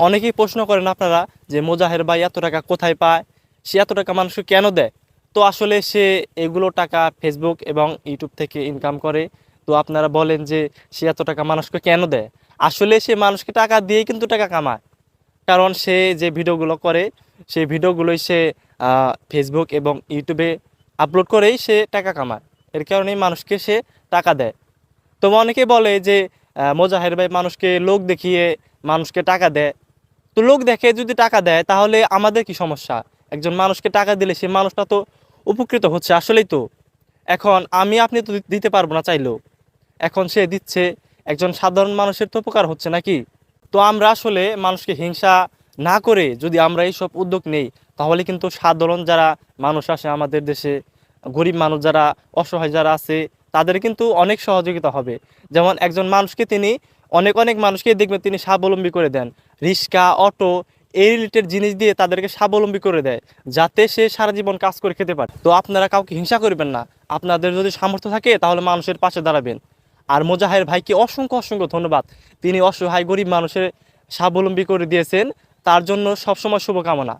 অনেকেই প্রশ্ন করেন আপনারা যে মোজাহের ভাই এত টাকা কোথায় পায়, সে এত টাকা মানুষকে কেন দেয়। তো আসলে সে এগুলো টাকা ফেসবুক এবং ইউটিউব থেকে ইনকাম করে। তো আপনারা বলেন যে সে এত টাকা মানুষকে কেন দেয়, আসলে সে মানুষকে টাকা দিয়েই কিন্তু টাকা কামায়। কারণ সে যে ভিডিওগুলো করে সেই ভিডিওগুলোই সে ফেসবুক এবং ইউটিউবে আপলোড করেই সে টাকা কামায়। এর কারণেই মানুষকে সে টাকা দেয়। তো অনেকে বলে যে মোজাহের ভাই মানুষকে লোক দেখিয়ে মানুষকে টাকা দেয়। তো লোক দেখে যদি টাকা দেয় তাহলে আমাদের কি সমস্যা? একজন মানুষকে টাকা দিলে সে মানুষটা তো উপকৃত হচ্ছে আসলেই তো। এখন আমি আপনি তো দিতে পারবো না চাইলেও, এখন সে দিচ্ছে, একজন সাধারণ মানুষের তো উপকার হচ্ছে নাকি। তো আমরা আসলে মানুষকে হিংসা না করে যদি আমরা এইসব উদ্যোগ নেই, তাহলে কিন্তু সাধারণ যারা মানুষ আসে আমাদের দেশে, গরিব মানুষ যারা, অসহায় যারা আছে, তাদের কিন্তু অনেক সহযোগিতা হবে। যেমন একজন মানুষকে তিনি অনেক অনেক মানুষকে দেখবেন তিনি স্বাবলম্বী করে দেন। রিক্সা, অটো, এই রিলেটেড জিনিস দিয়ে তাদেরকে স্বাবলম্বী করে দেয়, যাতে সে সারা জীবন কাজ করে খেতে পারে। তো আপনারা কাউকে হিংসা করবেন না, আপনাদের যদি সামর্থ্য থাকে তাহলে মানুষের পাশে দাঁড়াবেন। আর মোজাহের ভাইকে অসংখ্য অসংখ্য ধন্যবাদ, তিনি অসহায় গরিব মানুষের স্বাবলম্বী করে দিয়েছেন, তার জন্য সবসময় শুভকামনা।